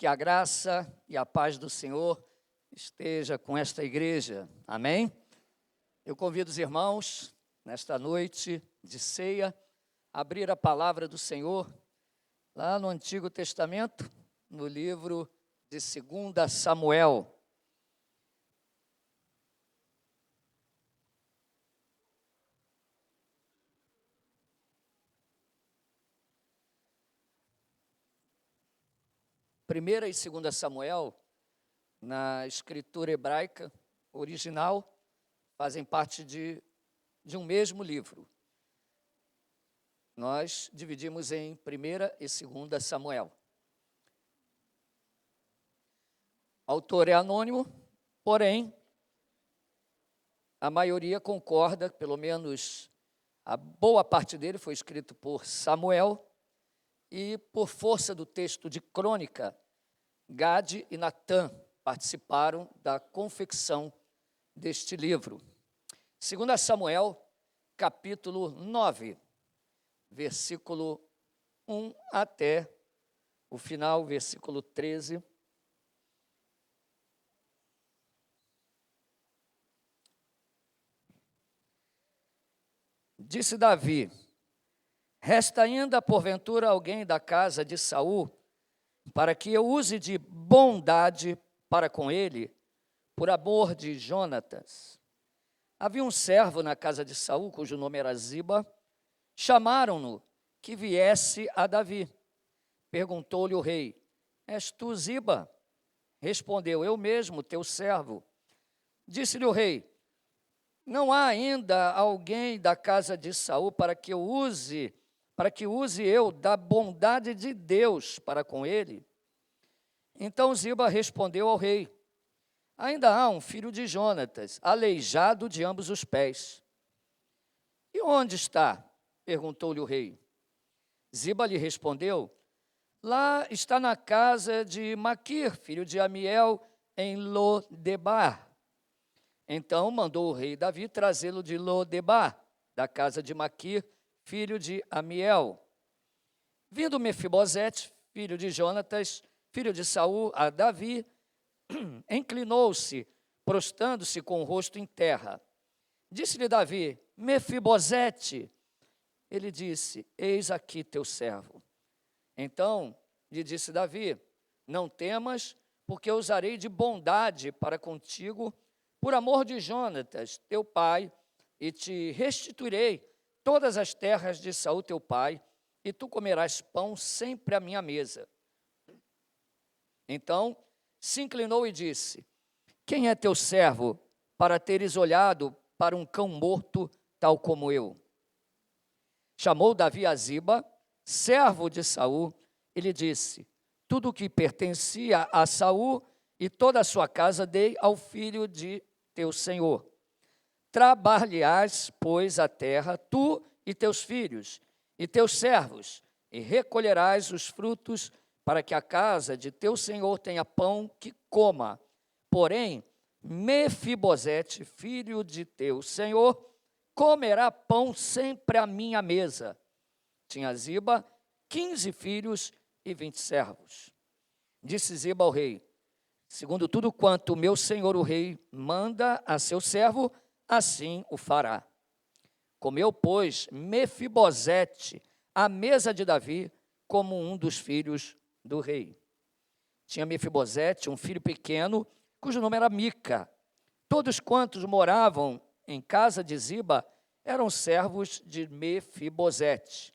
Que a graça e a paz do Senhor esteja com esta igreja. Amém? Eu convido os irmãos, nesta noite de ceia, a abrir a palavra do Senhor, lá no Antigo Testamento, no livro de 2 Samuel. Primeira e 2 Samuel, na escritura hebraica original, fazem parte de um mesmo livro. Nós dividimos em 1 e 2 Samuel. O autor é anônimo, porém, a maioria concorda, pelo menos a boa parte dele foi escrito por Samuel, e por força do texto de crônica, Gade e Natã participaram da confecção deste livro. 2 Samuel, capítulo 9, versículo 1 até o final, versículo 13. Disse Davi: resta ainda porventura alguém da casa de Saul, para que eu use de bondade para com ele, por amor de Jonatas. Havia um servo na casa de Saul, cujo nome era Ziba. Chamaram-no que viesse a Davi. Perguntou-lhe o rei: és tu Ziba? Respondeu: eu mesmo, teu servo. Disse-lhe o rei: não há ainda alguém da casa de Saul para que use eu da bondade de Deus para com ele? Então Ziba respondeu ao rei: ainda há um filho de Jonatas, aleijado de ambos os pés. E onde está? Perguntou-lhe o rei. Ziba lhe respondeu: lá está na casa de Maquir, filho de Amiel, em Lodebar. Então mandou o rei Davi trazê-lo de Lodebar, da casa de Maquir, filho de Amiel. Vindo Mefibosete, filho de Jonatas, filho de Saul, a Davi, inclinou-se, prostrando-se com o rosto em terra. Disse-lhe Davi: Mefibosete. Ele disse: eis aqui teu servo. Então lhe disse Davi: não temas, porque eu usarei de bondade para contigo, por amor de Jonatas, teu pai, e te restituirei todas as terras de Saul, teu pai, e tu comerás pão sempre à minha mesa. Então se inclinou e disse: quem é teu servo para teres olhado para um cão morto, tal como eu? Chamou Davi a Ziba, servo de Saul, e lhe disse: tudo o que pertencia a Saul e toda a sua casa dei ao filho de teu senhor. Trabalharás, pois, a terra, tu e teus filhos, e teus servos, e recolherás os frutos, para que a casa de teu senhor tenha pão que coma. Porém, Mefibosete, filho de teu senhor, comerá pão sempre à minha mesa. Tinha Ziba 15 filhos e 20 servos. Disse Ziba ao rei: segundo tudo quanto meu senhor o rei manda a seu servo, assim o fará. Comeu, pois, Mefibosete à mesa de Davi, como um dos filhos do rei. Tinha Mefibosete um filho pequeno, cujo nome era Mica. Todos quantos moravam em casa de Ziba eram servos de Mefibosete.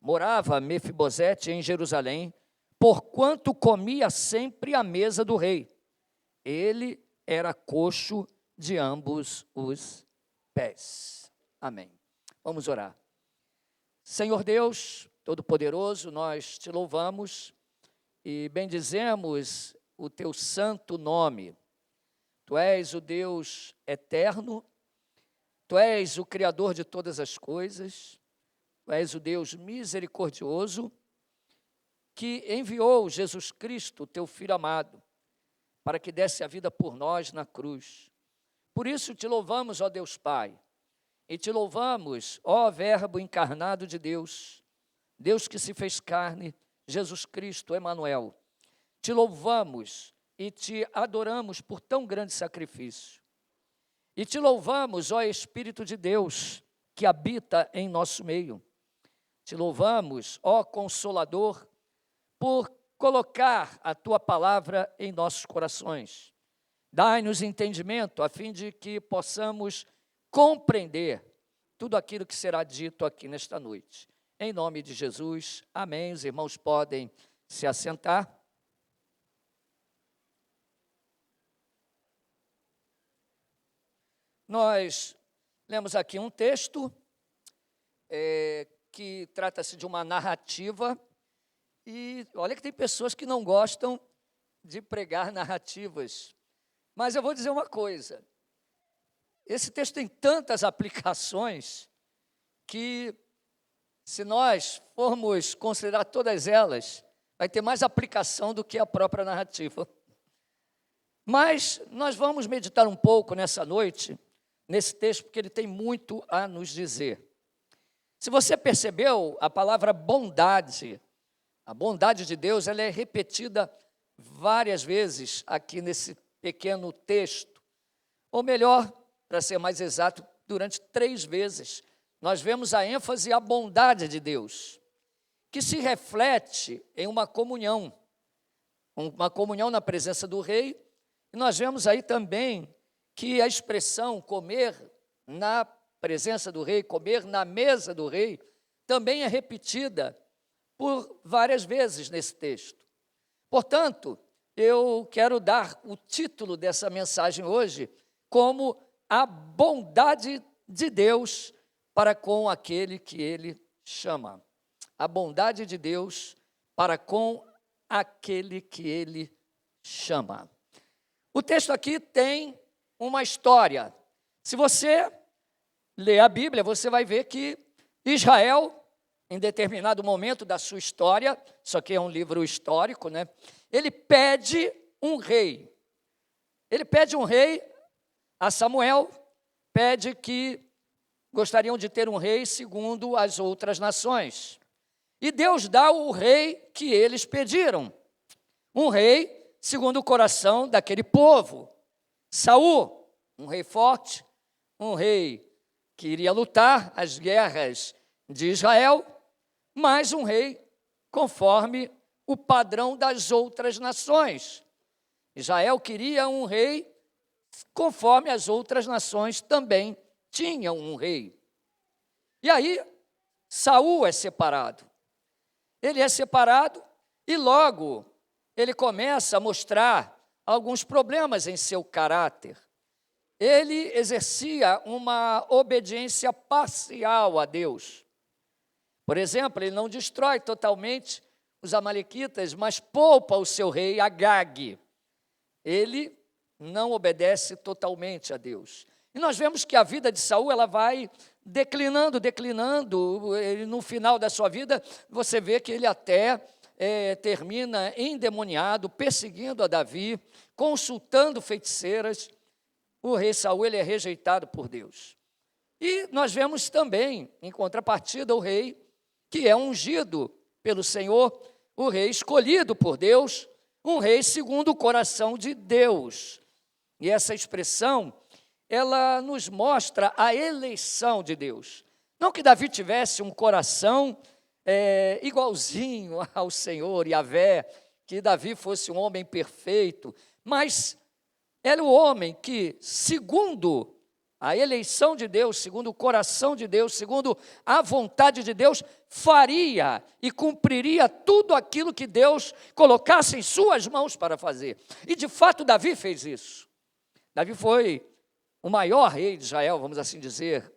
Morava Mefibosete em Jerusalém, porquanto comia sempre à mesa do rei. Ele era coxo de ambos os pés. Amém. Vamos orar. Senhor Deus Todo-Poderoso, nós te louvamos e bendizemos o teu santo nome. Tu és o Deus eterno, tu és o Criador de todas as coisas, tu és o Deus misericordioso, que enviou Jesus Cristo, teu Filho amado, para que desse a vida por nós na cruz. Por isso te louvamos, ó Deus Pai, e te louvamos, ó Verbo encarnado de Deus, Deus que se fez carne, Jesus Cristo, Emanuel. te louvamos e te adoramos por tão grande sacrifício. E te louvamos, ó Espírito de Deus, que habita em nosso meio. Te louvamos, ó Consolador, por colocar a tua palavra em nossos corações. Dai-nos entendimento, a fim de que possamos compreender tudo aquilo que será dito aqui nesta noite. Em nome de Jesus, amém. Os irmãos podem se assentar. Nós lemos aqui um texto que trata-se de uma narrativa, e olha que tem pessoas que não gostam de pregar narrativas, mas eu vou dizer uma coisa, esse texto tem tantas aplicações que, se nós formos considerar todas elas, vai ter mais aplicação do que a própria narrativa. Mas nós vamos meditar um pouco nessa noite, nesse texto, porque ele tem muito a nos dizer. Se você percebeu, a palavra bondade, a bondade de Deus, ela é repetida várias vezes aqui nesse pequeno texto. Ou melhor, para ser mais exato, durante 3 vezes, nós vemos a ênfase à bondade de Deus, que se reflete em uma comunhão na presença do rei. E nós vemos aí também que a expressão comer na presença do rei, comer na mesa do rei, também é repetida por várias vezes nesse texto. Portanto, eu quero dar o título dessa mensagem hoje como a bondade de Deus para com aquele que ele chama. A bondade de Deus para com aquele que ele chama. O texto aqui tem uma história. Se você ler a Bíblia, você vai ver que Israel, em determinado momento da sua história, isso aqui é um livro histórico, né? Ele pede um rei. Ele pede um rei a Samuel, pede que gostariam de ter um rei segundo as outras nações. E Deus dá o rei que eles pediram. Um rei segundo o coração daquele povo. Saul, um rei forte, um rei que iria lutar as guerras de Israel, mas um rei conforme o padrão das outras nações. Israel queria um rei conforme as outras nações também tinham um rei. E aí, Saul é separado. Ele é separado e logo ele começa a mostrar alguns problemas em seu caráter. Ele exercia uma obediência parcial a Deus. Por exemplo, ele não destrói totalmente os amalequitas, mas poupa o seu rei Agag. Ele não obedece totalmente a Deus. E nós vemos que a vida de Saul, ela vai declinando. Ele, no final da sua vida, você vê que ele até termina endemoniado, perseguindo a Davi, consultando feiticeiras. O rei Saul, ele é rejeitado por Deus. E nós vemos também, em contrapartida, o rei que é ungido pelo Senhor, o rei escolhido por Deus, um rei segundo o coração de Deus. E essa expressão, ela nos mostra a eleição de Deus. Não que Davi tivesse um coração igualzinho ao Senhor, Yahvé, que Davi fosse um homem perfeito, mas era o homem que, segundo a eleição de Deus, segundo o coração de Deus, segundo a vontade de Deus, faria e cumpriria tudo aquilo que Deus colocasse em suas mãos para fazer. E de fato Davi fez isso. Davi foi o maior rei de Israel, vamos assim dizer.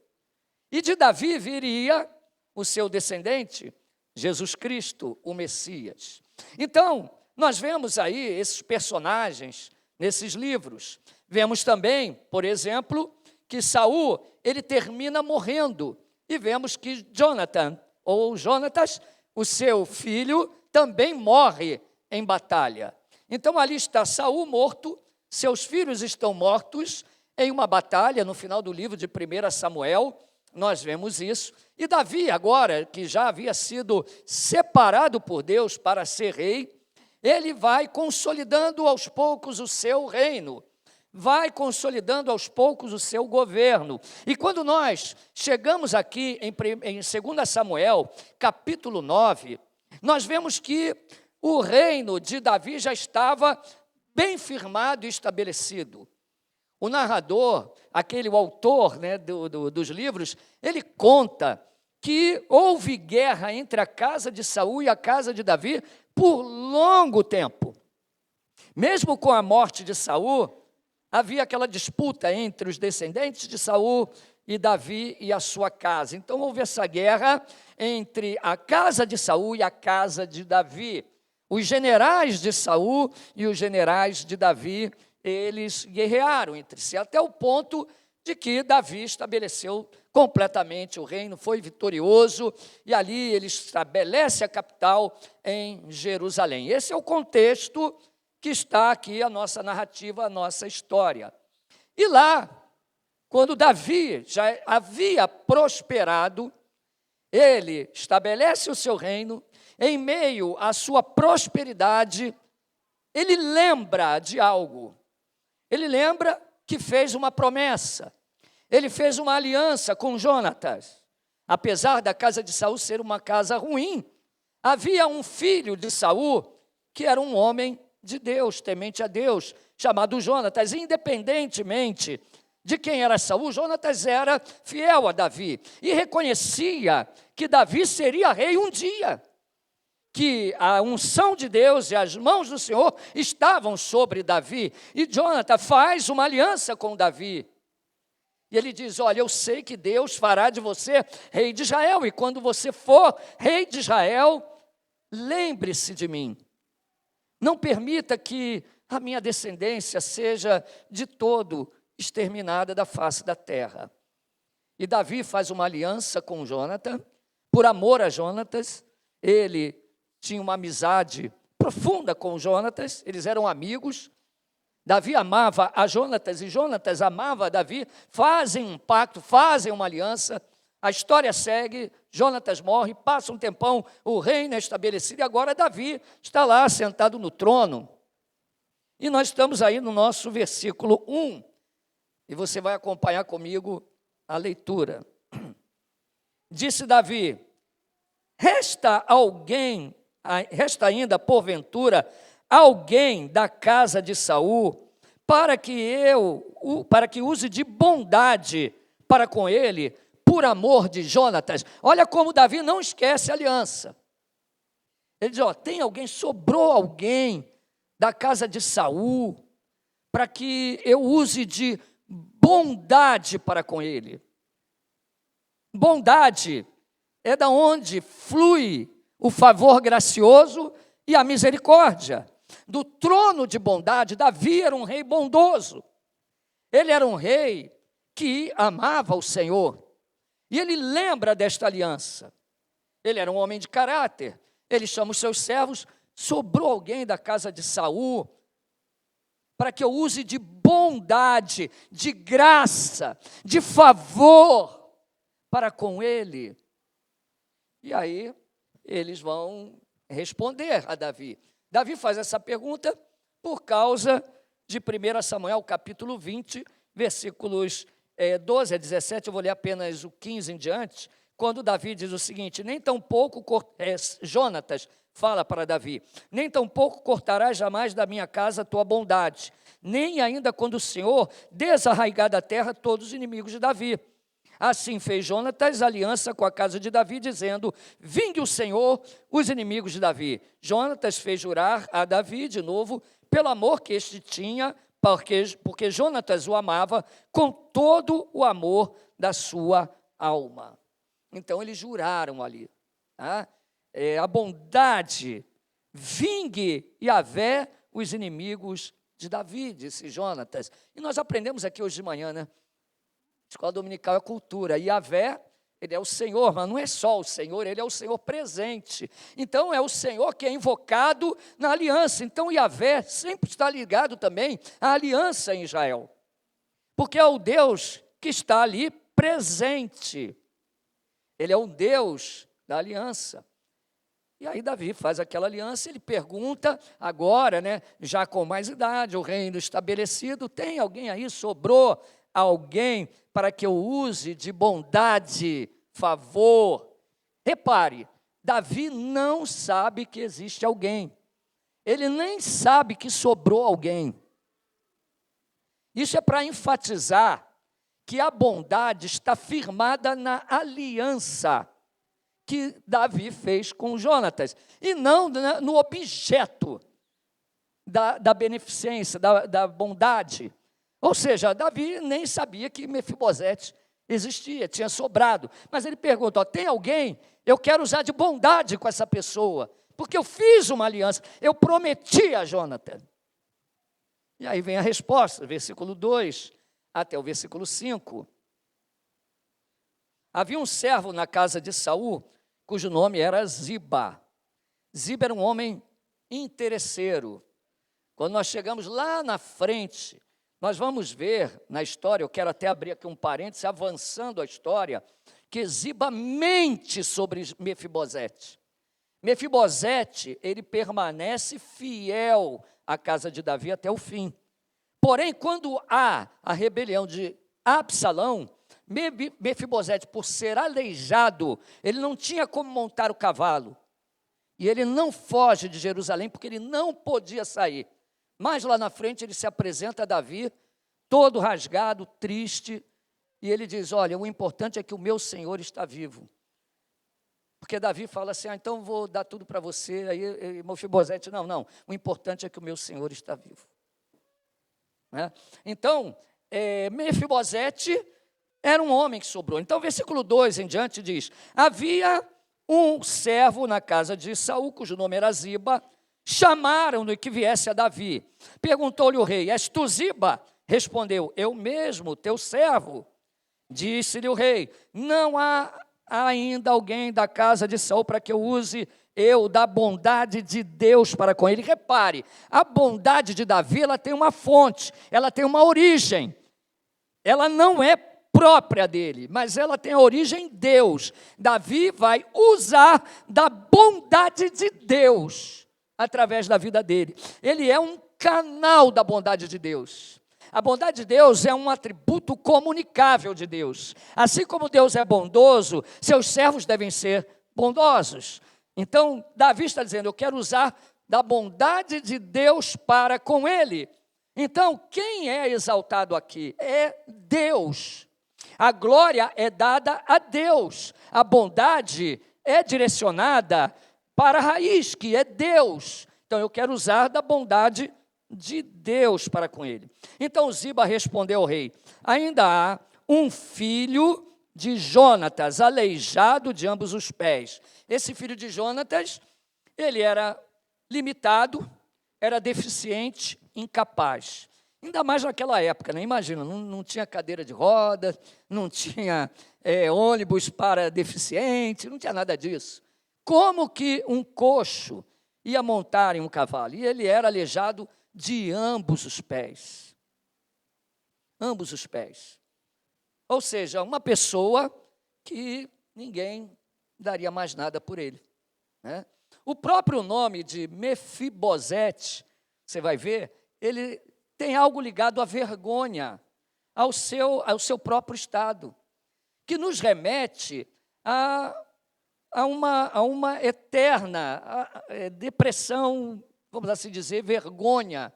E de Davi viria o seu descendente, Jesus Cristo, o Messias. Então, nós vemos aí esses personagens nesses livros. Vemos também, por exemplo, que Saul, ele termina morrendo. E vemos que Jonatas, o seu filho, também morre em batalha. Então ali está Saul morto, seus filhos estão mortos em uma batalha. No final do livro de 1 Samuel, nós vemos isso. E Davi, agora, que já havia sido separado por Deus para ser rei, ele vai consolidando aos poucos o seu reino, vai consolidando aos poucos o seu governo. E quando nós chegamos aqui em 2 Samuel, capítulo 9, nós vemos que o reino de Davi já estava bem firmado e estabelecido. O narrador, o autor, né, dos livros, ele conta que houve guerra entre a casa de Saul e a casa de Davi por longo tempo. Mesmo com a morte de Saul, havia aquela disputa entre os descendentes de Saul e Davi e a sua casa. Então houve essa guerra entre a casa de Saul e a casa de Davi. Os generais de Saul e os generais de Davi, eles guerrearam entre si, até o ponto de que Davi estabeleceu completamente o reino, foi vitorioso, e ali ele estabelece a capital em Jerusalém. Esse é o contexto que está aqui a nossa narrativa, a nossa história. E lá, quando Davi já havia prosperado, ele estabelece o seu reino, em meio à sua prosperidade, ele lembra de algo. Ele lembra que fez uma promessa. Ele fez uma aliança com Jonatas. Apesar da casa de Saul ser uma casa ruim, havia um filho de Saul que era um homem de Deus, temente a Deus, chamado Jonatas. Independentemente de quem era Saul, Jonatas era fiel a Davi e reconhecia que Davi seria rei um dia, que a unção de Deus e as mãos do Senhor estavam sobre Davi. E Jonatas faz uma aliança com Davi. E ele diz: olha, eu sei que Deus fará de você rei de Israel, e quando você for rei de Israel, lembre-se de mim. Não permita que a minha descendência seja de todo exterminada da face da terra. E Davi faz uma aliança com Jonatas, por amor a Jonatas. Ele tinha uma amizade profunda com Jonatas, eles eram amigos. Davi amava a Jonatas e Jonatas amava a Davi, fazem um pacto, fazem uma aliança. A história segue, Jonatas morre, passa um tempão, o reino é estabelecido e agora Davi está lá sentado no trono. E nós estamos aí no nosso versículo 1, e você vai acompanhar comigo a leitura. Disse Davi: resta ainda porventura alguém da casa de Saul para que use de bondade para com ele, por amor de Jonatas. Olha como Davi não esquece a aliança. Ele diz: sobrou alguém da casa de Saul para que eu use de bondade para com ele. Bondade é da onde flui o favor gracioso e a misericórdia. Do trono de bondade, Davi era um rei bondoso. Ele era um rei que amava o Senhor. E ele lembra desta aliança. Ele era um homem de caráter. Ele chama os seus servos: sobrou alguém da casa de Saul para que eu use de bondade, de graça, de favor para com ele. E aí eles vão responder a Davi. Davi faz essa pergunta por causa de 1 Samuel, capítulo 20, versículos 12 a 17, eu vou ler apenas o 15 em diante, quando Davi diz o seguinte: nem tampouco, Jonatas fala para Davi, nem tampouco cortarás jamais da minha casa a tua bondade, nem ainda quando o Senhor desarraigar da terra todos os inimigos de Davi. Assim fez Jonatas aliança com a casa de Davi, dizendo: vingue o Senhor os inimigos de Davi. Jonatas fez jurar a Davi de novo, pelo amor que este tinha, porque Jonatas o amava com todo o amor da sua alma. Então eles juraram ali, tá? A bondade, vingue Yahvé os inimigos de Davi, disse Jonatas. E nós aprendemos aqui hoje de manhã, né? Escola dominical é cultura. Yahvé, ele é o Senhor, mas não é só o Senhor, ele é o Senhor presente. Então é o Senhor que é invocado na aliança. Então Yahvé sempre está ligado também à aliança em Israel, porque é o Deus que está ali presente. Ele é o Deus da aliança. E aí Davi faz aquela aliança, ele pergunta agora, né, já com mais idade, o reino estabelecido, tem alguém aí, sobrou alguém para que eu use de bondade, favor? Repare, Davi não sabe que existe alguém, ele nem sabe que sobrou alguém. Isso é para enfatizar que a bondade está firmada na aliança que Davi fez com Jonatas, e não no objeto da beneficência, da bondade. Ou seja, Davi nem sabia que Mefibosete existia, tinha sobrado. Mas ele pergunta, ó, tem alguém? Eu quero usar de bondade com essa pessoa, porque eu fiz uma aliança, eu prometi a Jonatas. E aí vem a resposta, versículo 2 até o versículo 5. Havia um servo na casa de Saul, cujo nome era Ziba. Ziba era um homem interesseiro. Quando nós chegamos lá na frente, nós vamos ver na história, eu quero até abrir aqui um parêntese, avançando a história, que Ziba mente sobre Mefibosete. Mefibosete, ele permanece fiel à casa de Davi até o fim. Porém, quando há a rebelião de Absalão, Mefibosete, por ser aleijado, ele não tinha como montar o cavalo. E ele não foge de Jerusalém, porque ele não podia sair. Mas lá na frente ele se apresenta a Davi, todo rasgado, triste, e ele diz, olha, o importante é que o meu Senhor está vivo. Porque Davi fala assim, então vou dar tudo para você, aí Mefibosete, não, o importante é que o meu Senhor está vivo. Né? Então, Mefibosete era um homem que sobrou. Então, versículo 2 em diante diz, havia um servo na casa de Saul, cujo nome era Ziba, chamaram-no que viesse a Davi. Perguntou-lhe o rei, és tu Ziba? Respondeu, eu mesmo, teu servo. Disse-lhe o rei, não há ainda alguém da casa de Saul para que eu use da bondade de Deus para com ele. Repare, a bondade de Davi, ela tem uma fonte, ela tem uma origem. Ela não é própria dele, mas ela tem a origem em Deus. Davi vai usar da bondade de Deus através da vida dele. Ele é um canal da bondade de Deus. A bondade de Deus é um atributo comunicável de Deus. Assim como Deus é bondoso, seus servos devem ser bondosos. Então, Davi está dizendo, eu quero usar da bondade de Deus para com ele. Então, quem é exaltado aqui? É Deus. A glória é dada a Deus. A bondade é direcionada para a raiz, que é Deus. Então, eu quero usar da bondade de Deus para com ele. Então, Ziba respondeu ao rei, ainda há um filho de Jonatas, aleijado de ambos os pés. Esse filho de Jonatas, ele era limitado, era deficiente, incapaz. Ainda mais naquela época, né? Imagina, não tinha cadeira de rodas, não tinha ônibus para deficiente, não tinha nada disso. Como que um coxo ia montar em um cavalo? E ele era aleijado de ambos os pés. Ambos os pés. Ou seja, uma pessoa que ninguém daria mais nada por ele. Né? O próprio nome de Mefibosete, você vai ver, ele tem algo ligado à vergonha, ao seu próprio estado, que nos remete a uma eterna depressão, vamos assim dizer, vergonha,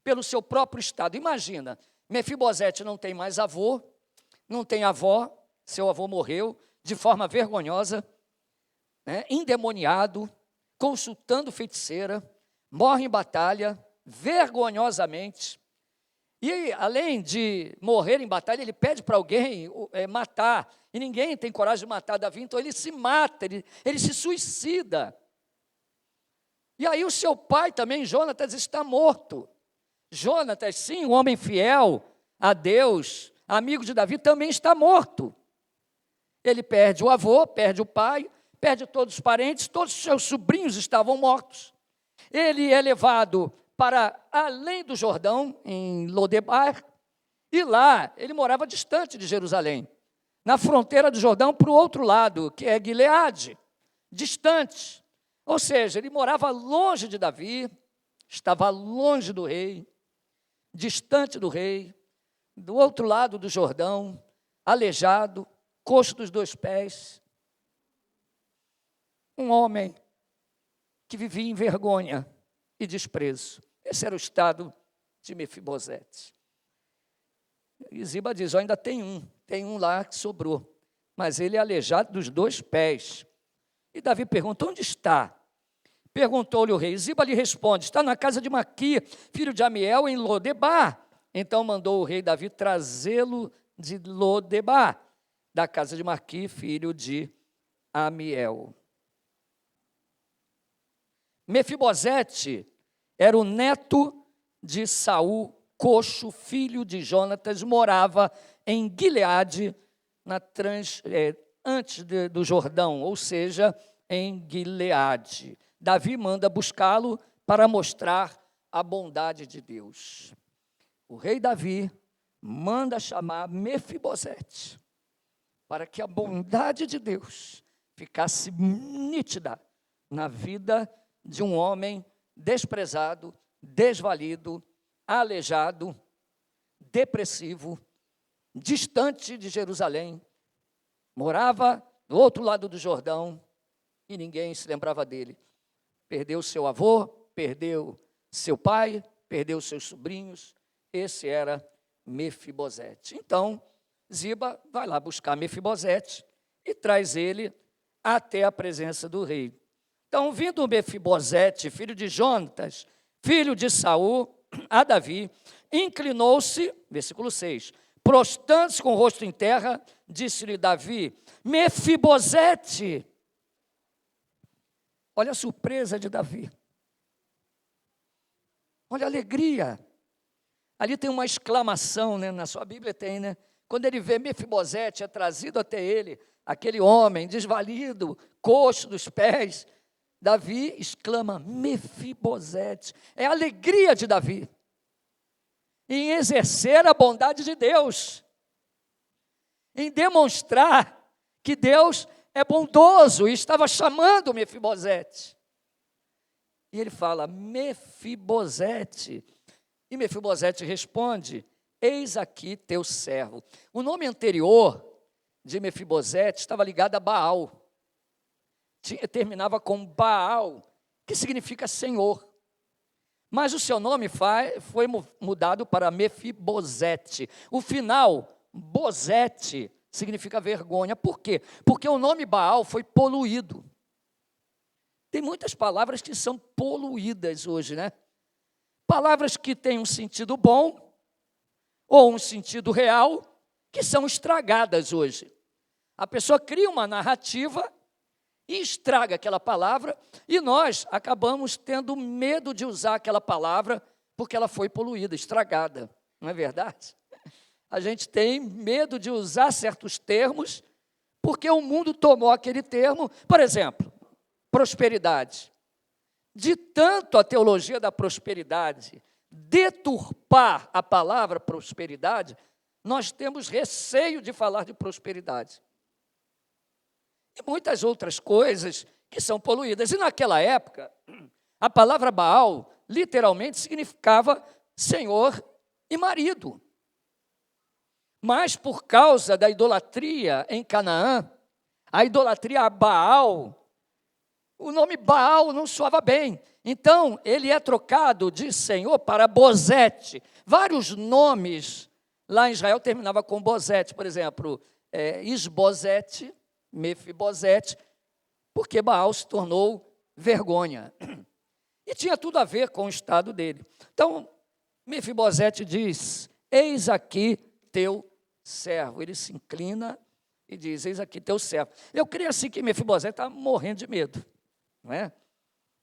pelo seu próprio estado. Imagina, Mefibosete não tem mais avô, não tem avó, seu avô morreu de forma vergonhosa, né, endemoniado, consultando feiticeira, morre em batalha, vergonhosamente, e além de morrer em batalha, ele pede para alguém matar, e ninguém tem coragem de matar Davi, então ele se mata, ele se suicida. E aí o seu pai também, Jonatas, está morto. Jonatas, sim, um homem fiel a Deus, amigo de Davi, também está morto. Ele perde o avô, perde o pai, perde todos os parentes, todos os seus sobrinhos estavam mortos. Ele é levado para além do Jordão, em Lodebar, e lá ele morava distante de Jerusalém, na fronteira do Jordão, para o outro lado, que é Gileade, distante. Ou seja, ele morava longe de Davi, estava longe do rei, distante do rei, do outro lado do Jordão, aleijado, coxo dos 2 pés. Um homem que vivia em vergonha e desprezo. Esse era o estado de Mefibosete. E Ziba diz, ainda tem um lá que sobrou, mas ele é aleijado dos 2 pés. E Davi pergunta, onde está? Perguntou-lhe o rei. Ziba lhe responde, está na casa de Maqui, filho de Amiel, em Lodebar. Então mandou o rei Davi trazê-lo de Lodebar, da casa de Maqui, filho de Amiel. Mefibosete era o neto de Saul, coxo, filho de Jonatas, morava em Gileade, antes do Jordão, ou seja, em Gileade. Davi manda buscá-lo para mostrar a bondade de Deus. O rei Davi manda chamar Mefibosete para que a bondade de Deus ficasse nítida na vida de um homem desprezado, desvalido, aleijado, depressivo, distante de Jerusalém, morava do outro lado do Jordão e ninguém se lembrava dele. Perdeu seu avô, perdeu seu pai, perdeu seus sobrinhos. Esse era Mefibosete. Então, Ziba vai lá buscar Mefibosete e traz ele até a presença do rei. Então, vindo Mefibosete, filho de Jonatas, filho de Saul, a Davi, inclinou-se, versículo 6, prostrando-se com o rosto em terra, disse-lhe Davi, Mefibosete. Olha a surpresa de Davi. Olha a alegria. Ali tem uma exclamação, né? Na sua Bíblia tem, né? Quando ele vê Mefibosete, é trazido até ele, aquele homem desvalido, coxo dos pés, Davi exclama, Mefibosete. É a alegria de Davi em exercer a bondade de Deus, em demonstrar que Deus é bondoso e estava chamando Mefibosete. E ele fala, Mefibosete. E Mefibosete responde, eis aqui teu servo. O nome anterior de Mefibosete estava ligado a Baal. Terminava com Baal, que significa Senhor. Mas o seu nome foi mudado para Mefibosete. O final, Bosete, significa vergonha. Por quê? Porque o nome Baal foi poluído. Tem muitas palavras que são poluídas hoje, né? Palavras que têm um sentido bom ou um sentido real, que são estragadas hoje. A pessoa cria uma narrativa e estraga aquela palavra, e nós acabamos tendo medo de usar aquela palavra, porque ela foi poluída, estragada, não é verdade? A gente tem medo de usar certos termos, porque o mundo tomou aquele termo, por exemplo, prosperidade. De tanto a teologia da prosperidade deturpar a palavra prosperidade, nós temos receio de falar de prosperidade. E muitas outras coisas que são poluídas. E naquela época, a palavra Baal literalmente significava senhor e marido. Mas por causa da idolatria em Canaã, a idolatria a Baal, o nome Baal não soava bem. Então, ele é trocado de senhor para Bosete. Vários nomes lá em Israel terminavam com Bosete. Por exemplo, Isbosete, Mefibosete, porque Baal se tornou vergonha. E tinha tudo a ver com o estado dele. Então, Mefibosete diz, eis aqui teu servo. Ele se inclina e diz, eis aqui teu servo. Eu creio assim que Mefibosete está morrendo de medo, não é?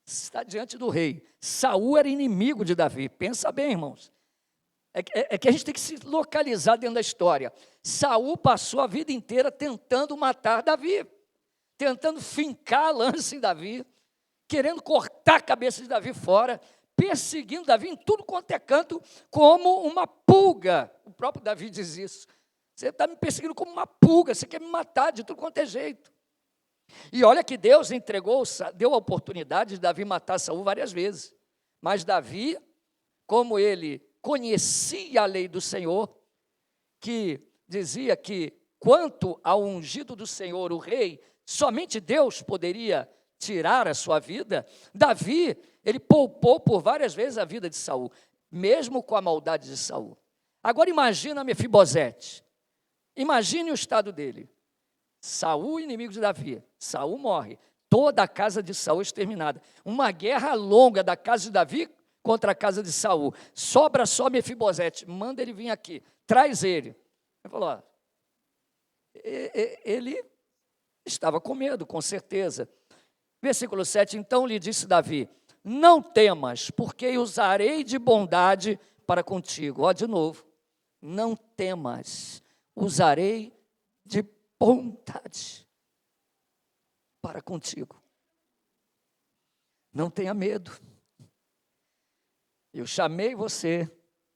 Está diante do rei. Saul era inimigo de Davi. Pensa bem, irmãos. É que a gente tem que se localizar dentro da história. Saul passou a vida inteira tentando matar Davi, tentando fincar a lança em Davi, querendo cortar a cabeça de Davi fora, perseguindo Davi em tudo quanto é canto, como uma pulga. O próprio Davi diz isso. Você está me perseguindo como uma pulga, você quer me matar de tudo quanto é jeito. E olha que Deus deu a oportunidade de Davi matar Saul várias vezes. Mas Davi, como ele conhecia a lei do Senhor, que dizia que quanto ao ungido do Senhor, o rei, somente Deus poderia tirar a sua vida, Davi, ele poupou por várias vezes a vida de Saul, mesmo com a maldade de Saul. Agora imagina Mefibosete, imagine o estado dele. Saul, inimigo de Davi, Saul morre, toda a casa de Saul exterminada, uma guerra longa da casa de Davi contra a casa de Saul, sobra só Mefibosete, manda ele vir aqui, traz ele. Ele falou, ó, ele estava com medo, com certeza. Versículo 7, então lhe disse Davi, não temas, porque usarei de bondade para contigo. Ó, de novo, não temas, usarei de bondade para contigo. Não tenha medo. Eu chamei você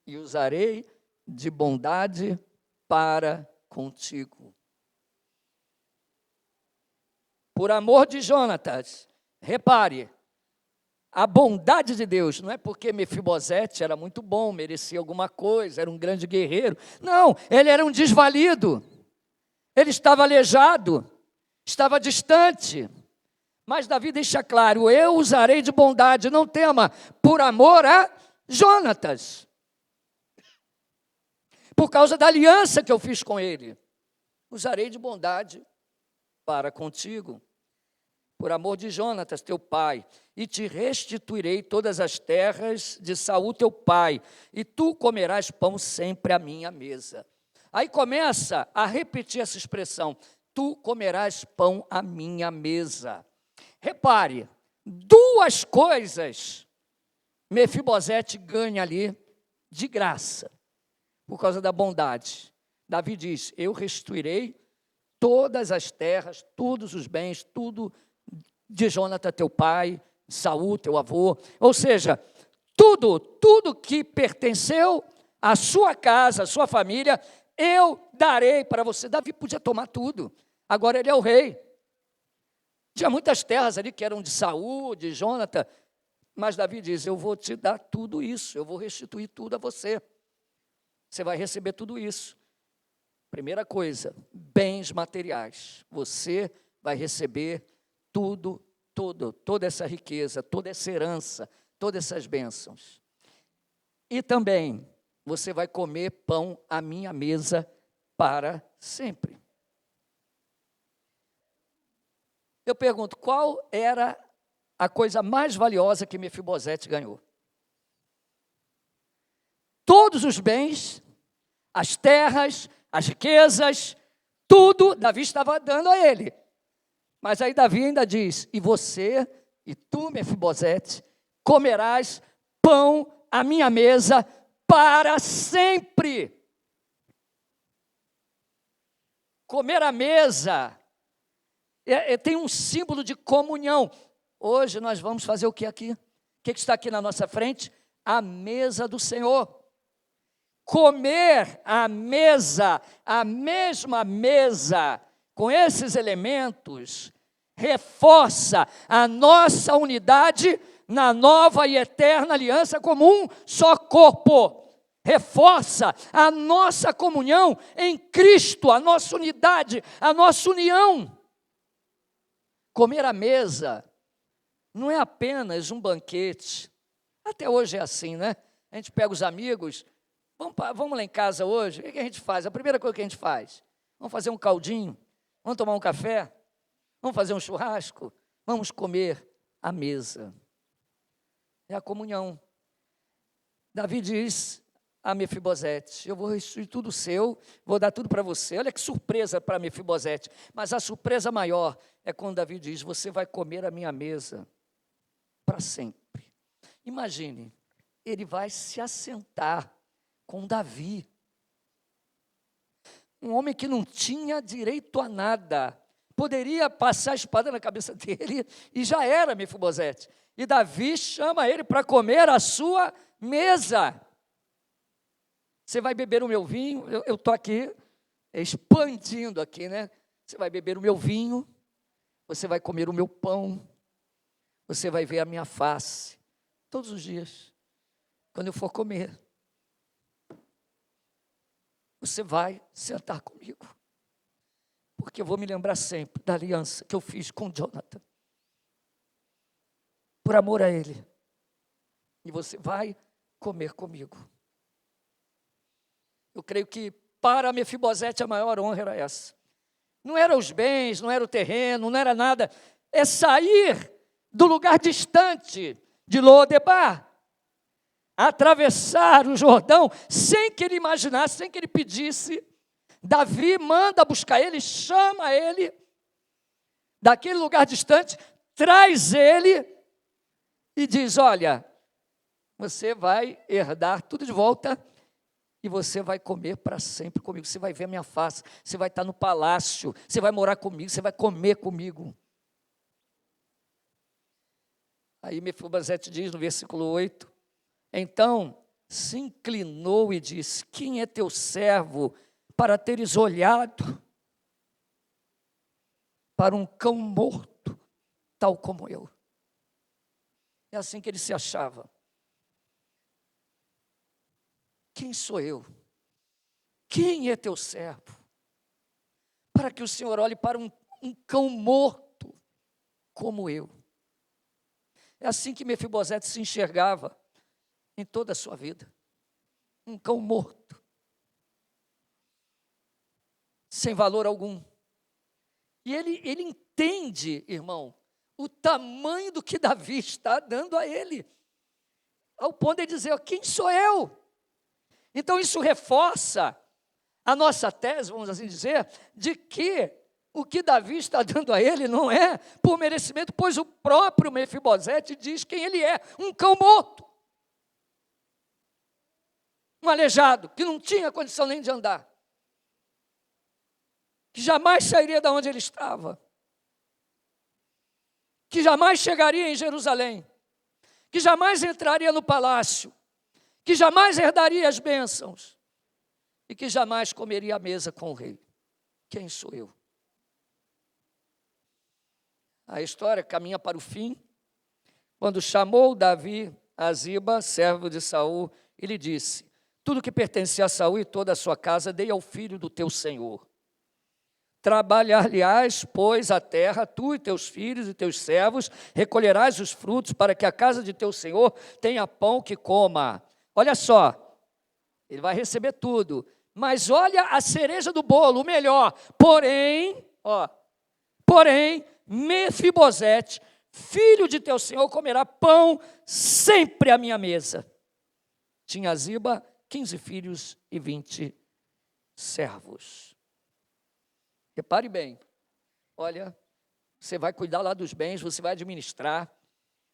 e usarei de bondade para contigo. Por amor de Jonatas, repare, a bondade de Deus, não é porque Mefibosete era muito bom, merecia alguma coisa, era um grande guerreiro. Não, ele era um desvalido. Ele estava aleijado, estava distante. Mas Davi deixa claro, eu usarei de bondade, não tema, por amor a Jonatas. Por causa da aliança que eu fiz com ele. Usarei de bondade para contigo. Por amor de Jonatas, teu pai, e te restituirei todas as terras de Saul, teu pai, e tu comerás pão sempre à minha mesa. Aí começa a repetir essa expressão, tu comerás pão à minha mesa. Repare, duas coisas Mefibosete ganha ali de graça, por causa da bondade. Davi diz, eu restituirei todas as terras, todos os bens, tudo de Jonatas, teu pai, Saul, teu avô, ou seja, tudo que pertenceu à sua casa, à sua família, eu darei para você. Davi podia tomar tudo, agora ele é o rei. Tinha muitas terras ali que eram de Saul, de Jonatas, mas Davi diz, eu vou te dar tudo isso, eu vou restituir tudo a você. Você vai receber tudo isso. Primeira coisa, bens materiais. Você vai receber toda essa riqueza, toda essa herança, todas essas bênçãos. E também, você vai comer pão à minha mesa para sempre. Eu pergunto, qual era a coisa mais valiosa que Mefibosete ganhou? Todos os bens, as terras, as riquezas, tudo Davi estava dando a ele. Mas aí Davi ainda diz, e você, e tu, Mefibosete, comerás pão à minha mesa para sempre. Comer à mesa tem um símbolo de comunhão. Hoje nós vamos fazer o que aqui? O que está aqui na nossa frente? A mesa do Senhor. Comer a mesa, a mesma mesa, com esses elementos, reforça a nossa unidade na nova e eterna aliança como um só corpo. Reforça a nossa comunhão em Cristo, a nossa unidade, a nossa união. Comer à mesa não é apenas um banquete. Até hoje é assim, né? A gente pega os amigos, vamos lá em casa hoje, o que a gente faz? A primeira coisa que a gente faz, vamos fazer um caldinho, vamos tomar um café, vamos fazer um churrasco, vamos comer à mesa. É a comunhão. Davi diz a Mefibosete, eu vou restituir tudo seu, vou dar tudo para você. Olha que surpresa para Mefibosete. Mas a surpresa maior é quando Davi diz, você vai comer a minha mesa para sempre. Imagine, ele vai se assentar com Davi. Um homem que não tinha direito a nada. Poderia passar a espada na cabeça dele e já era Mefibosete. E Davi chama ele para comer a sua mesa. Você vai beber o meu vinho, eu estou aqui expandindo aqui, né? Você vai beber o meu vinho, você vai comer o meu pão, você vai ver a minha face, todos os dias, quando eu for comer. Você vai sentar comigo, porque eu vou me lembrar sempre da aliança que eu fiz com Jonathan, por amor a ele, e você vai comer comigo. Eu creio que para Mefibosete a maior honra era essa. Não eram os bens, não era o terreno, não era nada. É sair do lugar distante de Lodebar, atravessar o Jordão, sem que ele imaginasse, sem que ele pedisse. Davi manda buscar ele, chama ele, daquele lugar distante, traz ele e diz, olha, você vai herdar tudo de volta, e você vai comer para sempre comigo, você vai ver a minha face, você vai estar no palácio, você vai morar comigo, você vai comer comigo. Aí Mefibosete diz no versículo 8, então se inclinou e disse, quem é teu servo para teres olhado para um cão morto, tal como eu? É assim que ele se achava. Quem sou eu? Quem é teu servo? Para que o Senhor olhe para um cão morto como eu. É assim que Mefibosete se enxergava em toda a sua vida. Um cão morto. Sem valor algum. E ele entende, irmão, o tamanho do que Davi está dando a ele. Ao ponto de dizer, quem sou eu? Então isso reforça a nossa tese, vamos assim dizer, de que o que Davi está dando a ele não é por merecimento, pois o próprio Mefibosete diz quem ele é, um cão morto. Um aleijado, que não tinha condição nem de andar. Que jamais sairia de onde ele estava. Que jamais chegaria em Jerusalém. Que jamais entraria no palácio. Que jamais herdaria as bênçãos, e que jamais comeria à mesa com o rei. Quem sou eu? A história caminha para o fim, quando chamou Davi a Ziba, servo de Saul, e lhe disse, tudo que pertencia a Saul e toda a sua casa, dei ao filho do teu senhor. Trabalhar-lhe-ás, pois, a terra, tu e teus filhos e teus servos, recolherás os frutos, para que a casa de teu senhor tenha pão que coma. Olha só, ele vai receber tudo, mas olha a cereja do bolo, o melhor. Porém, Mefibosete, filho de teu senhor, comerá pão sempre à minha mesa. Tinha Ziba 15 filhos e 20 servos. Repare bem, olha, você vai cuidar lá dos bens, você vai administrar,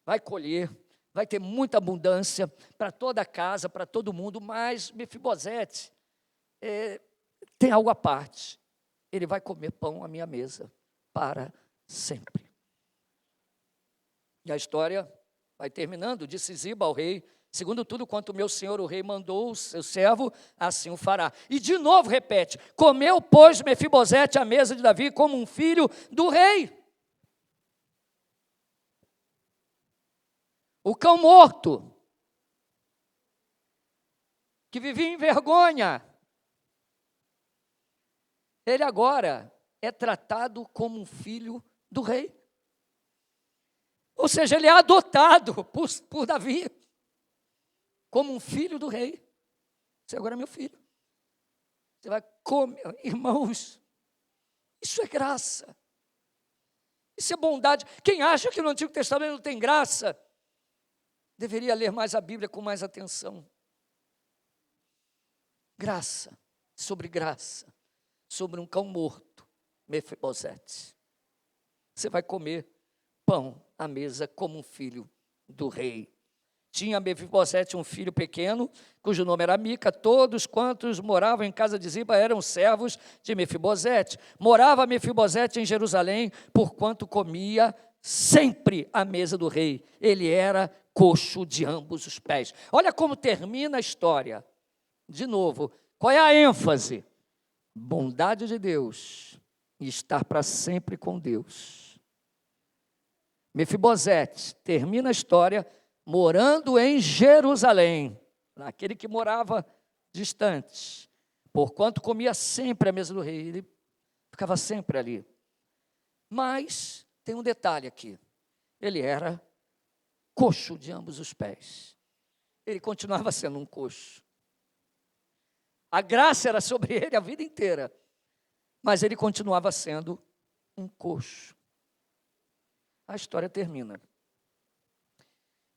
vai colher, vai ter muita abundância para toda a casa, para todo mundo, mas Mefibosete tem algo à parte. Ele vai comer pão à minha mesa para sempre. E a história vai terminando, disse Ziba ao rei, segundo tudo quanto meu senhor o rei mandou o seu servo, assim o fará. E de novo repete, comeu, pois, Mefibosete à mesa de Davi como um filho do rei. O cão morto, que vivia em vergonha, ele agora é tratado como um filho do rei. Ou seja, ele é adotado por Davi, como um filho do rei. Você agora é meu filho. Você vai comer, irmãos, isso é graça. Isso é bondade. Quem acha que no Antigo Testamento não tem graça, deveria ler mais a Bíblia com mais atenção. Graça, sobre um cão morto, Mefibosete. Você vai comer pão à mesa como um filho do rei. Tinha Mefibosete um filho pequeno, cujo nome era Mica. Todos quantos moravam em casa de Ziba eram servos de Mefibosete. Morava Mefibosete em Jerusalém, porquanto comia sempre à mesa do rei. Ele era coxo de ambos os pés. Olha como termina a história. De novo, qual é a ênfase? Bondade de Deus e estar para sempre com Deus. Mefibosete termina a história morando em Jerusalém, aquele que morava distante, porquanto comia sempre à mesa do rei, ele ficava sempre ali. Mas tem um detalhe aqui, ele era coxo de ambos os pés, ele continuava sendo um coxo. A graça era sobre ele a vida inteira, mas ele continuava sendo um coxo. A história termina.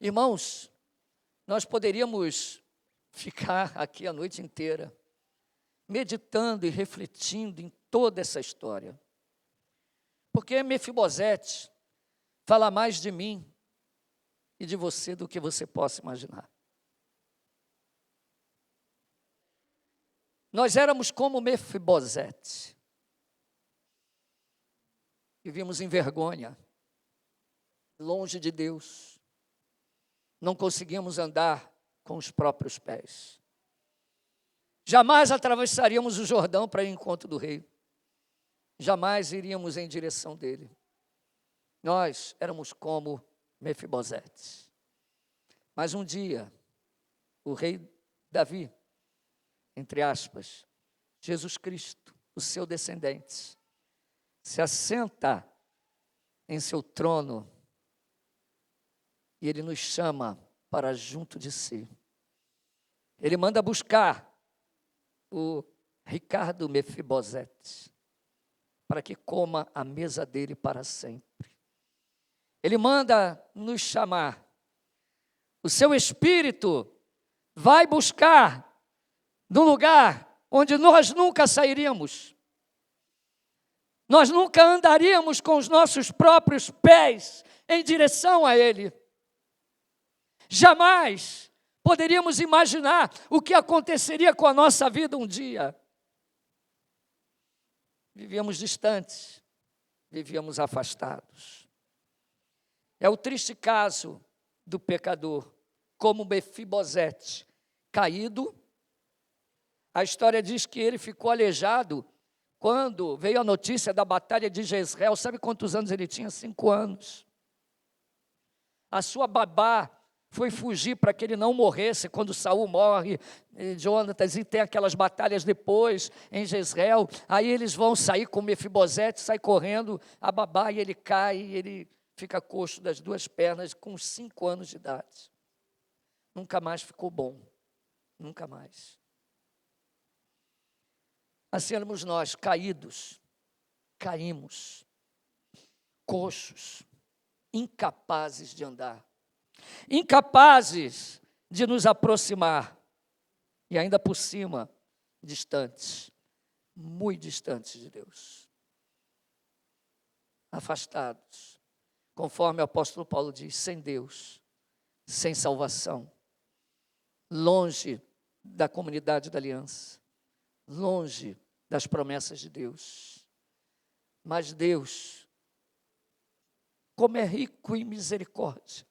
Irmãos, nós poderíamos ficar aqui a noite inteira, meditando e refletindo em toda essa história. Porque Mefibosete fala mais de mim e de você do que você possa imaginar. Nós éramos como Mefibosete. Vivíamos em vergonha, longe de Deus. Não conseguíamos andar com os próprios pés. Jamais atravessaríamos o Jordão para ir ao encontro do rei. Jamais iríamos em direção dele. Nós éramos como Mefibosete. Mas um dia, o rei Davi, entre aspas, Jesus Cristo, o seu descendente, se assenta em seu trono e ele nos chama para junto de si. Ele manda buscar o Ricardo Mefibosete para que coma a mesa dele para sempre. Ele manda nos chamar. O seu espírito vai buscar no lugar onde nós nunca sairíamos. Nós nunca andaríamos com os nossos próprios pés em direção a ele. Jamais poderíamos imaginar o que aconteceria com a nossa vida um dia. Vivíamos distantes, vivíamos afastados. É o triste caso do pecador, como Mefibosete, caído. A história diz que ele ficou aleijado quando veio a notícia da batalha de Jezreel. Sabe quantos anos ele tinha? 5 anos. A sua babá foi fugir para que ele não morresse quando Saul morre, Jonatas, e tem aquelas batalhas depois em Jezreel. Aí eles vão sair com Mefibosete, sai correndo, a babá, e ele cai, e ele fica coxo das 2 pernas com 5 anos de idade. Nunca mais ficou bom, nunca mais. Assim éramos nós, caídos, caímos, coxos, incapazes de andar, incapazes de nos aproximar, e ainda por cima, distantes, muito distantes de Deus, afastados, conforme o apóstolo Paulo diz, sem Deus, sem salvação, longe da comunidade da aliança, longe das promessas de Deus. Mas Deus, como é rico em misericórdia,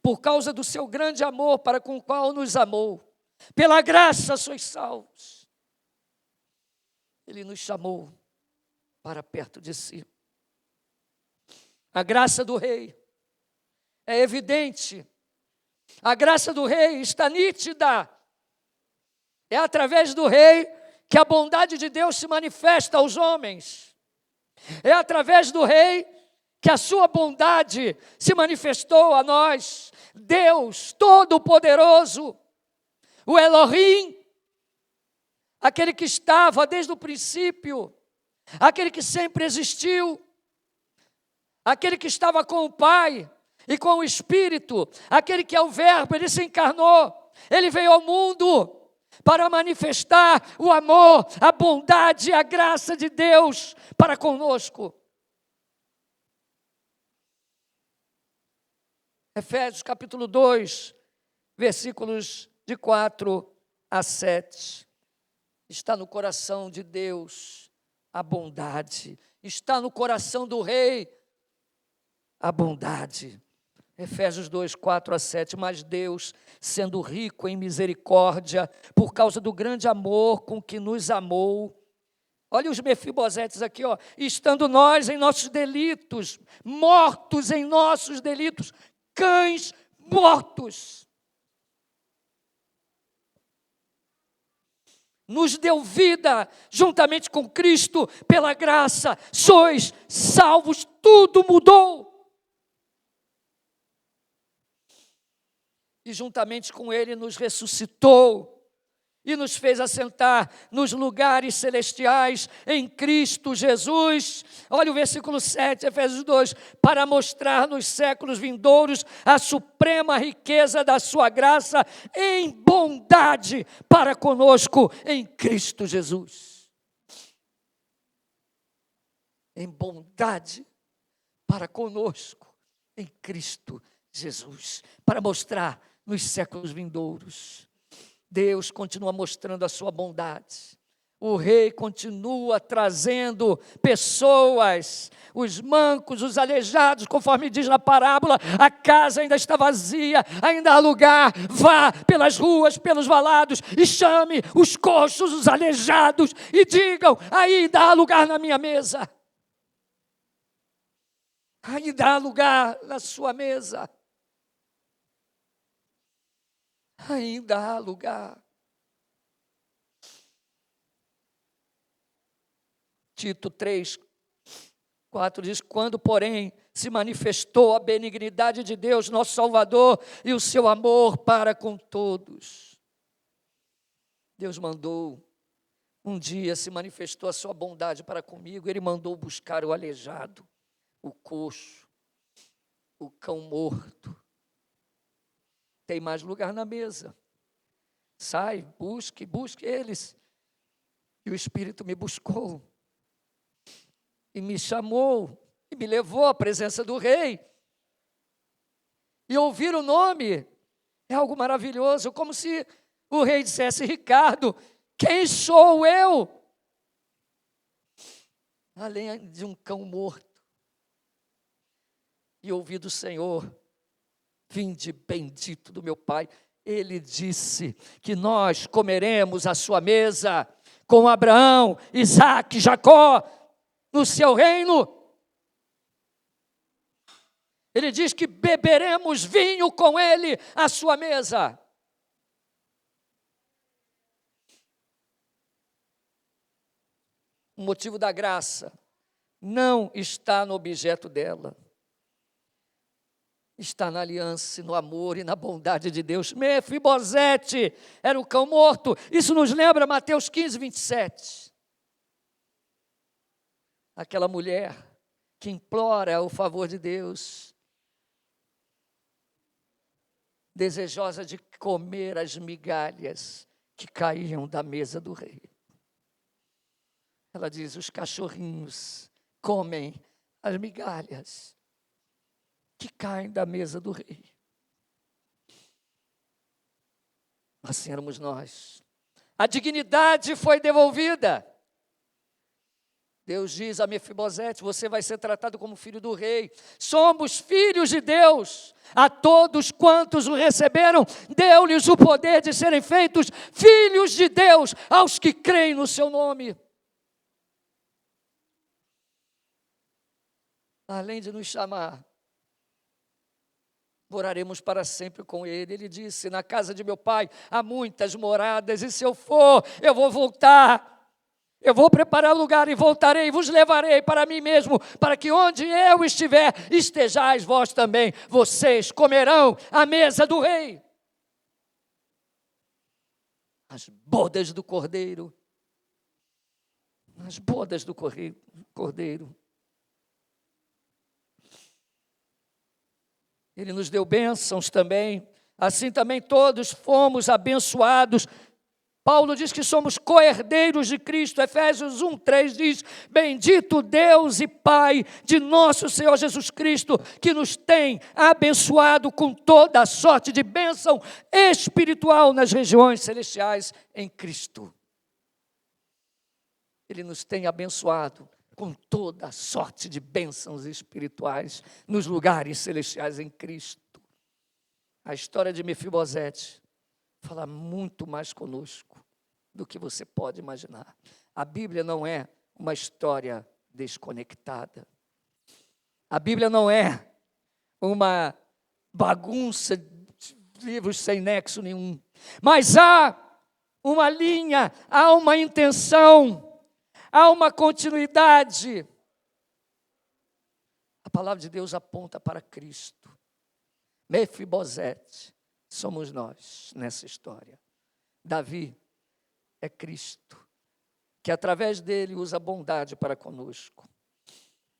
por causa do seu grande amor para com o qual nos amou, pela graça sois salvos, Ele nos chamou para perto de si. A graça do Rei é evidente, a graça do Rei está nítida. É através do Rei que a bondade de Deus se manifesta aos homens. É através do Rei que a sua bondade se manifestou a nós. Deus Todo-Poderoso, o Elohim, aquele que estava desde o princípio, aquele que sempre existiu, aquele que estava com o Pai e com o Espírito, aquele que é o Verbo, ele se encarnou, ele veio ao mundo para manifestar o amor, a bondade e a graça de Deus para conosco. Efésios capítulo 2, versículos de 4 a 7. Está no coração de Deus a bondade, está no coração do Rei a bondade. Efésios 2, 4 a 7, mas Deus, sendo rico em misericórdia, por causa do grande amor com que nos amou, Olha os Mefibosetes aqui, ó. Estando nós em nossos delitos, mortos em nossos delitos, cães mortos. Nos deu vida juntamente com Cristo, pela graça, sois salvos, tudo mudou. E juntamente com Ele nos ressuscitou e nos fez assentar nos lugares celestiais em Cristo Jesus. Olha o versículo 7, Efésios 2, para mostrar nos séculos vindouros a suprema riqueza da sua graça em bondade para conosco em Cristo Jesus. Em bondade para conosco em Cristo Jesus, para mostrar nos séculos vindouros. Deus continua mostrando a sua bondade. O rei continua trazendo pessoas, os mancos, os aleijados, conforme diz na parábola, a casa ainda está vazia, ainda há lugar, vá pelas ruas, pelos valados e chame os coxos, os aleijados e digam, ainda há lugar na minha mesa. Ainda há lugar na sua mesa. Ainda há lugar. Tito 3, 4 diz, quando, porém, se manifestou a benignidade de Deus, nosso Salvador, e o seu amor para com todos. Deus mandou, um dia se manifestou a sua bondade para comigo, Ele mandou buscar o aleijado, o coxo, o cão morto. Tem mais lugar na mesa. Sai, busque eles. E o Espírito me buscou. E me chamou. E me levou à presença do rei. E ouvir o nome é algo maravilhoso. Como se o rei dissesse, Ricardo, quem sou eu? Além de um cão morto. E ouvi do Senhor, vinde bendito do meu Pai. Ele disse que nós comeremos a sua mesa com Abraão, Isaque, Jacó, no seu reino. Ele diz que beberemos vinho com ele à sua mesa. O motivo da graça não está no objeto dela. Está na aliança, no amor e na bondade de Deus. Mefibosete era o cão morto. Isso nos lembra Mateus 15, 27. Aquela mulher que implora o favor de Deus, desejosa de comer as migalhas que caíam da mesa do rei. Ela diz, os cachorrinhos comem as migalhas que caem da mesa do rei. Assim éramos nós. A dignidade foi devolvida. Deus diz a Mefibosete, você vai ser tratado como filho do rei. Somos filhos de Deus. A todos quantos o receberam, deu-lhes o poder de serem feitos filhos de Deus, aos que creem no seu nome. Além de nos chamar, moraremos para sempre com Ele. Ele disse, na casa de meu Pai há muitas moradas, e se eu for, eu vou voltar. Eu vou preparar lugar e voltarei, e vos levarei para mim mesmo, para que onde eu estiver, estejais vós também. Vocês comerão a mesa do rei. As bodas do Cordeiro. As bodas do Cordeiro. Ele nos deu bênçãos também, assim também todos fomos abençoados. Paulo diz que somos co-herdeiros de Cristo, Efésios 1, 3 diz, bendito Deus e Pai de nosso Senhor Jesus Cristo, que nos tem abençoado com toda a sorte de bênção espiritual nas regiões celestiais em Cristo. Ele nos tem abençoado com toda a sorte de bênçãos espirituais nos lugares celestiais em Cristo. A história de Mefibosete fala muito mais conosco do que você pode imaginar. A Bíblia não é uma história desconectada. A Bíblia não é uma bagunça de livros sem nexo nenhum, mas há uma linha, há uma intenção, há uma continuidade. A palavra de Deus aponta para Cristo. Mefibosete somos nós nessa história. Davi é Cristo, que através dele usa bondade para conosco.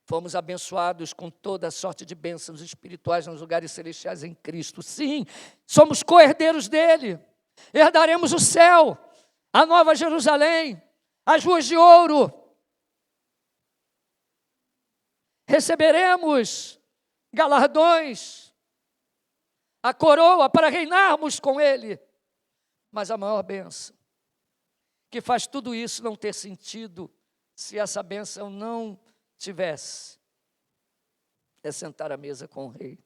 Fomos abençoados com toda sorte de bênçãos espirituais nos lugares celestiais em Cristo. Sim, somos co-herdeiros dele. Herdaremos o céu, a nova Jerusalém, as ruas de ouro. Receberemos galardões, a coroa para reinarmos com ele. Mas a maior bênção, que faz tudo isso não ter sentido, se essa bênção não tivesse, é sentar à mesa com o rei.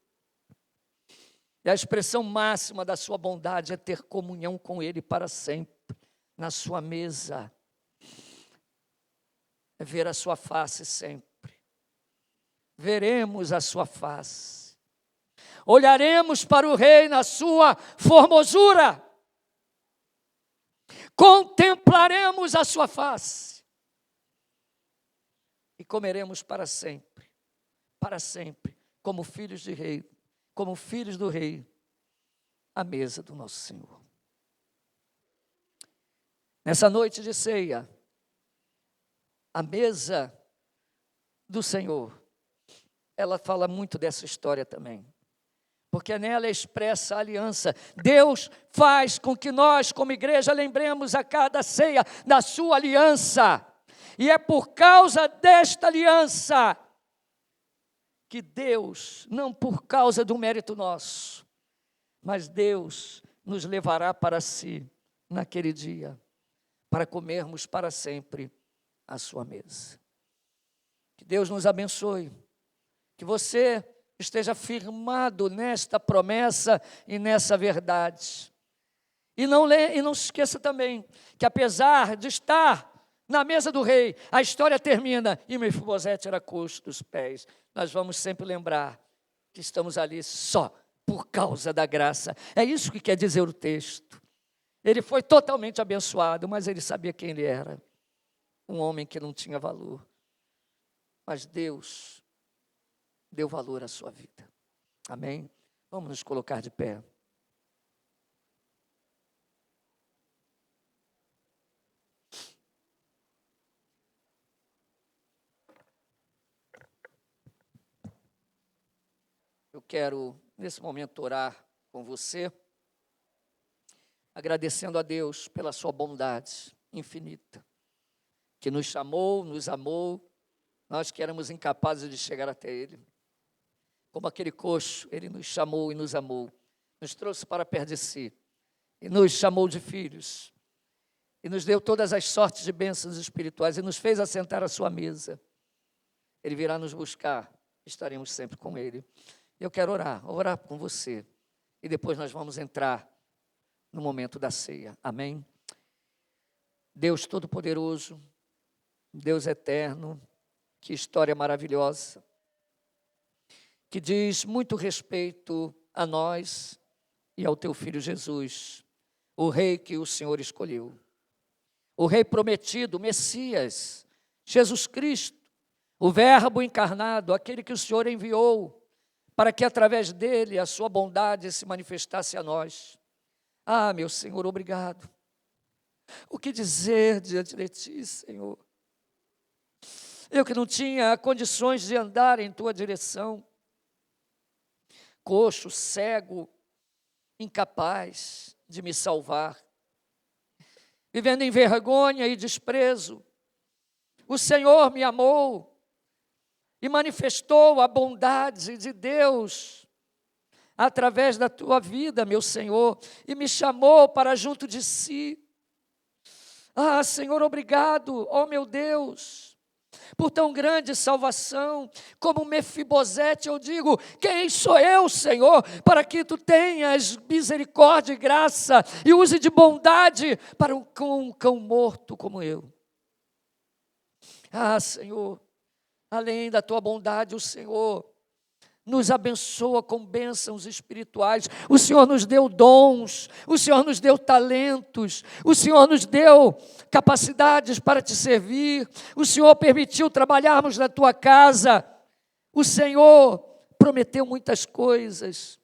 E a expressão máxima da sua bondade é ter comunhão com ele para sempre, na sua mesa. É ver a sua face sempre. Veremos a sua face. Olharemos para o rei na sua formosura. Contemplaremos a sua face. E comeremos para sempre, como filhos de rei, como filhos do rei, à mesa do nosso Senhor. Nessa noite de ceia, a mesa do Senhor, ela fala muito dessa história também, porque nela expressa a aliança. Deus faz com que nós, como igreja, lembremos a cada ceia da sua aliança, e é por causa desta aliança que Deus, não por causa do mérito nosso, mas Deus nos levará para si naquele dia, para comermos para sempre à sua mesa. Que Deus nos abençoe, que você esteja firmado nesta promessa e nessa verdade. E não se esqueça também que, apesar de estar na mesa do rei, a história termina e Mefibosete era coxo dos pés. Nós vamos sempre lembrar que estamos ali só por causa da graça. É isso que quer dizer o texto. Ele foi totalmente abençoado, mas ele sabia quem ele era. Um homem que não tinha valor. Mas Deus deu valor à sua vida. Amém? Vamos nos colocar de pé. Eu quero, nesse momento, orar com você, agradecendo a Deus pela sua bondade infinita, que nos chamou, nos amou, nós que éramos incapazes de chegar até Ele. Como aquele coxo, Ele nos chamou e nos amou, nos trouxe para perto de si, e nos chamou de filhos, e nos deu todas as sortes de bênçãos espirituais, e nos fez assentar à sua mesa. Ele virá nos buscar, estaremos sempre com Ele. Eu quero orar com você, e depois nós vamos entrar no momento da ceia, amém? Deus Todo-Poderoso, Deus Eterno, que história maravilhosa, que diz muito respeito a nós e ao teu Filho Jesus, o Rei que o Senhor escolheu, o Rei prometido, o Messias, Jesus Cristo, o Verbo encarnado, aquele que o Senhor enviou, para que através dele a sua bondade se manifestasse a nós. Ah, meu Senhor, obrigado. O que dizer diante de ti, Senhor? Eu que não tinha condições de andar em tua direção, coxo, cego, incapaz de me salvar, vivendo em vergonha e desprezo, o Senhor me amou e manifestou a bondade de Deus através da tua vida, meu Senhor, e me chamou para junto de si. Ah, Senhor, obrigado, ó meu Deus, por tão grande salvação. Como Mefibosete, eu digo: quem sou eu, Senhor, para que tu tenhas misericórdia e graça e use de bondade para um cão morto como eu? Ah, Senhor, além da tua bondade, o Senhor nos abençoa com bênçãos espirituais. O Senhor nos deu dons, o Senhor nos deu talentos, o Senhor nos deu capacidades para te servir, o Senhor permitiu trabalharmos na tua casa, o Senhor prometeu muitas coisas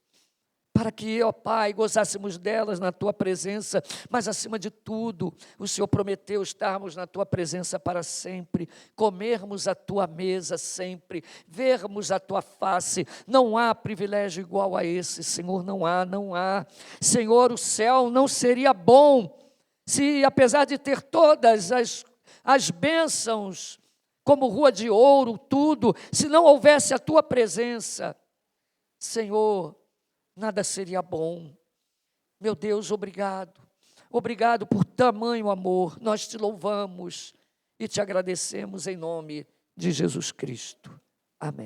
para que, ó Pai, gozássemos delas na tua presença, mas acima de tudo, o Senhor prometeu estarmos na tua presença para sempre, comermos a tua mesa sempre, vermos a tua face. Não há privilégio igual a esse, Senhor, não há. Senhor, o céu não seria bom se, apesar de ter todas as bênçãos, como rua de ouro, tudo, se não houvesse a tua presença, Senhor, nada seria bom. Meu Deus, obrigado. Obrigado por tamanho amor. Nós te louvamos e te agradecemos em nome de Jesus Cristo. Amém.